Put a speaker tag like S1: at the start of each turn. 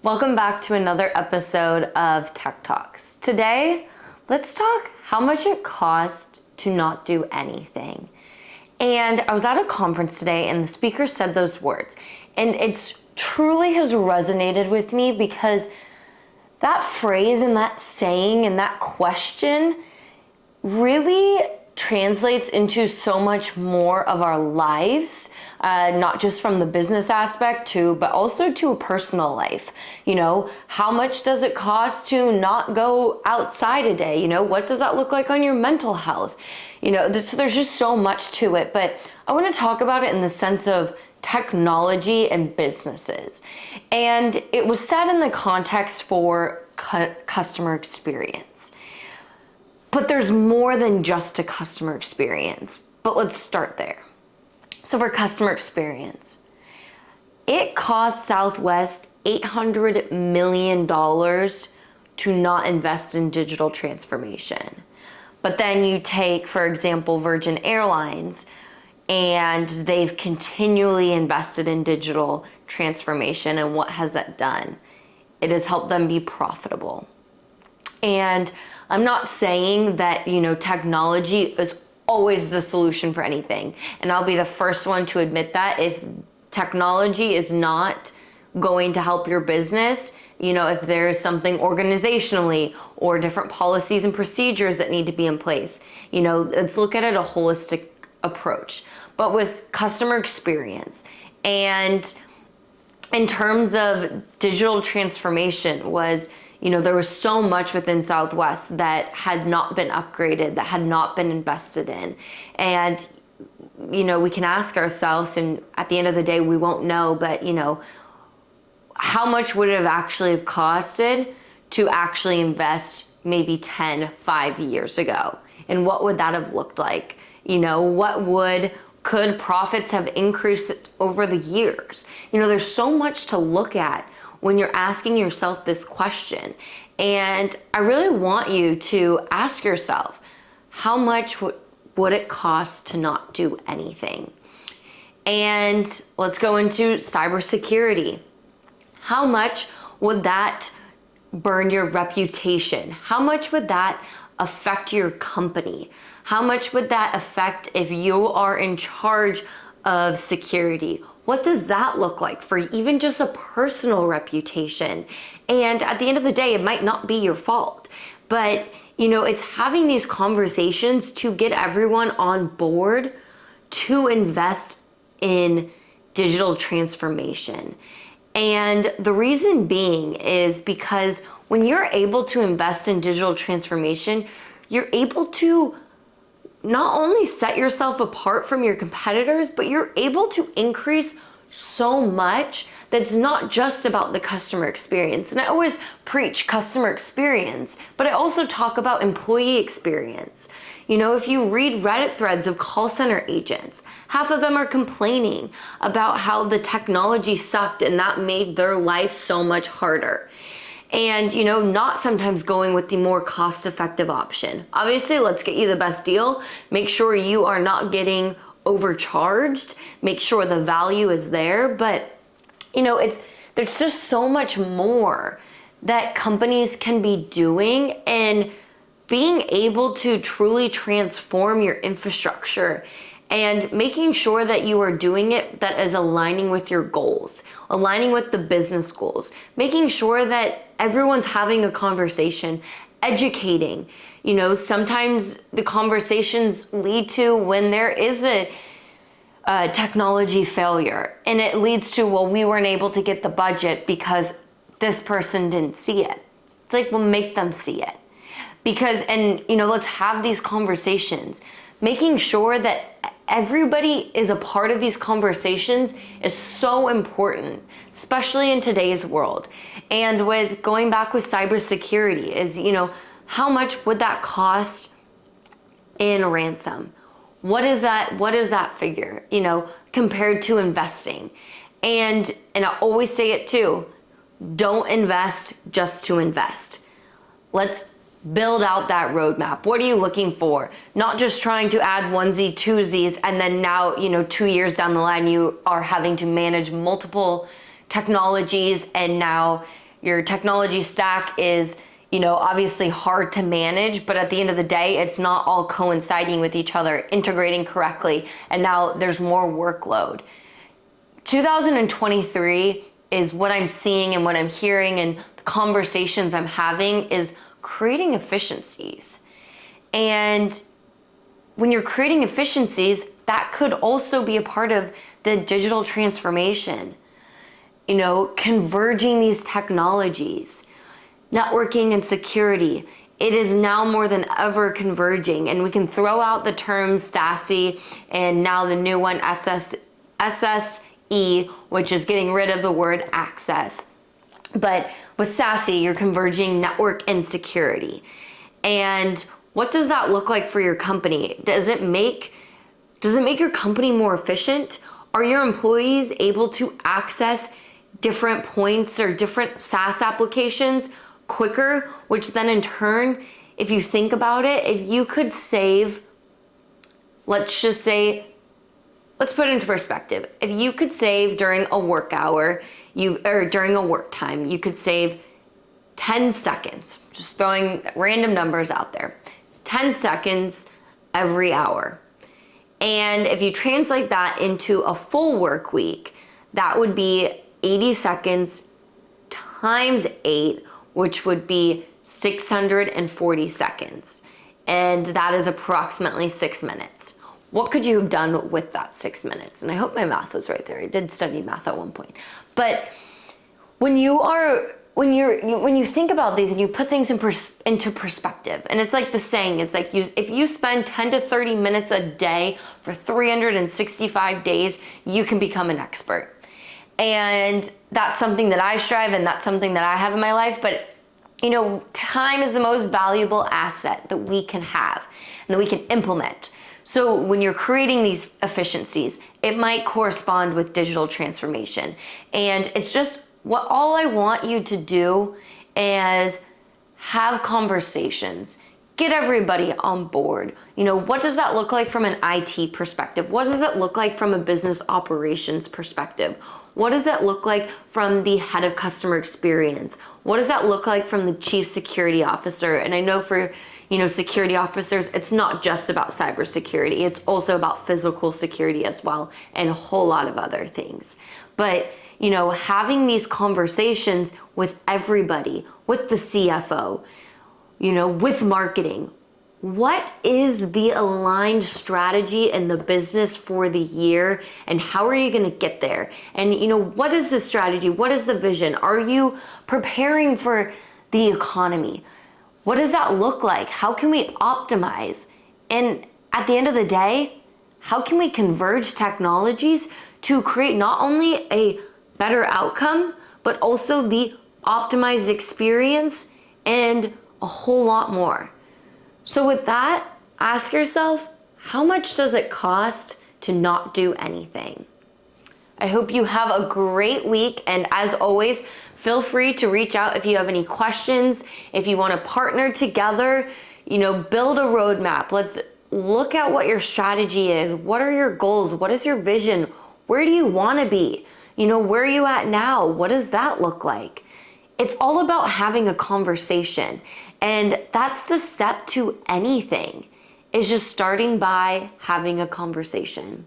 S1: Welcome back to another episode of Tech Talks. Today, let's talk how much it costs to not do anything. And I was at a conference today and the speaker said those words, and it's truly has resonated with me because that phrase and that saying and that question really translates into so much more of our lives, not just from the business aspect but also to a personal life. How much does it cost to not go outside a day? What does that look like on your mental health? There's just so much to it, but I want to talk about it in the sense of technology and businesses. And it was said in the context for customer experience. But there's more than just a customer experience. But let's start there. So for customer experience, it cost Southwest $800 million to not invest in digital transformation. But then you take, for example, Virgin Airlines, and they've continually invested in digital transformation. And what has that done? It has helped them be profitable. And I'm not saying that, technology is always the solution for anything. And I'll be the first one to admit that if technology is not going to help your business, if there is something organizationally or different policies and procedures that need to be in place, let's look at it a holistic approach. But with customer experience and in terms of digital transformation was, there was so much within Southwest that had not been upgraded, that had not been invested in. And, we can ask ourselves, and at the end of the day, we won't know, but, how much would it have actually costed to actually invest maybe 5 years ago? And what would that have looked like? Could profits have increased over the years? There's so much to look at when you're asking yourself this question. And I really want you to ask yourself, how much would it cost to not do anything? And let's go into cybersecurity. How much would that burn your reputation? How much would that affect your company? How much would that affect if you are in charge of security? What does that look like for even just a personal reputation? And at the end of the day, it might not be your fault, but it's having these conversations to get everyone on board to invest in digital transformation. And the reason being is because when you're able to invest in digital transformation, you're able to not only set yourself apart from your competitors, but you're able to increase so much that's not just about the customer experience. And I always preach customer experience, but I also talk about employee experience. If you read Reddit threads of call center agents, half of them are complaining about how the technology sucked and that made their life so much harder. And, not sometimes going with the more cost-effective option. Obviously, let's get you the best deal. Make sure you are not getting overcharged. Make sure the value is there. But, there's just so much more that companies can be doing, and being able to truly transform your infrastructure and making sure that you are doing it that is aligning with your goals, aligning with the business goals, making sure that everyone's having a conversation, educating. Sometimes the conversations lead to when there is a technology failure, and it leads to, well, we weren't able to get the budget because this person didn't see it. It's like, well, make them see it. Let's have these conversations. Making sure that everybody is a part of these conversations is so important, especially in today's world. And with going back with cybersecurity is, how much would that cost in ransom? What is that figure, compared to investing? And I always say it too, don't invest just to invest. Let's build out that roadmap. What are you looking for? Not just trying to add onesie, twosies, and then now, 2 years down the line, you are having to manage multiple technologies, and now your technology stack is, obviously hard to manage, but at the end of the day, it's not all coinciding with each other, integrating correctly, and now there's more workload. 2023 is what I'm seeing and what I'm hearing and the conversations I'm having is creating efficiencies. And when you're creating efficiencies, that could also be a part of the digital transformation. Converging these technologies, networking and security. It is now more than ever converging, and we can throw out the terms SASE and now the new one SSE, which is getting rid of the word access. But with SASE, you're converging network and security. And what does that look like for your company? Does it make your company more efficient? Are your employees able to access different points or different SaaS applications quicker, which then in turn, if you think about it, if you could save, let's put it into perspective. If you could save during a work hour, during a work time, you could save 10 seconds, just throwing random numbers out there, 10 seconds every hour. And if you translate that into a full work week, that would be 80 seconds times 8, which would be 640 seconds. And that is approximately 6 minutes. What could you have done with that 6 minutes? And I hope my math was right there. I did study math at one point. But when you think about these and you put things into perspective, and it's like the saying, it's like if you spend 10 to 30 minutes a day for 365 days, you can become an expert. And that's something that I strive, and that's something that I have in my life. But time is the most valuable asset that we can have and that we can implement. So when you're creating these efficiencies, it might correspond with digital transformation. And it's just all I want you to do is have conversations. Get everybody on board. What does that look like from an IT perspective? What does it look like from a business operations perspective? What does that look like from the head of customer experience? What does that look like from the chief security officer? And I know for, security officers, it's not just about cybersecurity. It's also about physical security as well, and a whole lot of other things. But, having these conversations with everybody, with the CFO, with marketing. What is the aligned strategy in the business for the year, and how are you going to get there? And what is the strategy? What is the vision? Are you preparing for the economy? What does that look like? How can we optimize? And at the end of the day, how can we converge technologies to create not only a better outcome, but also the optimized experience and a whole lot more? So with that, ask yourself, how much does it cost to not do anything? I hope you have a great week, and as always, feel free to reach out if you have any questions, if you want to partner together, build a roadmap. Let's look at what your strategy is. What are your goals? What is your vision? Where do you want to be? Where are you at now? What does that look like? It's all about having a conversation. And that's the step to anything, is just starting by having a conversation.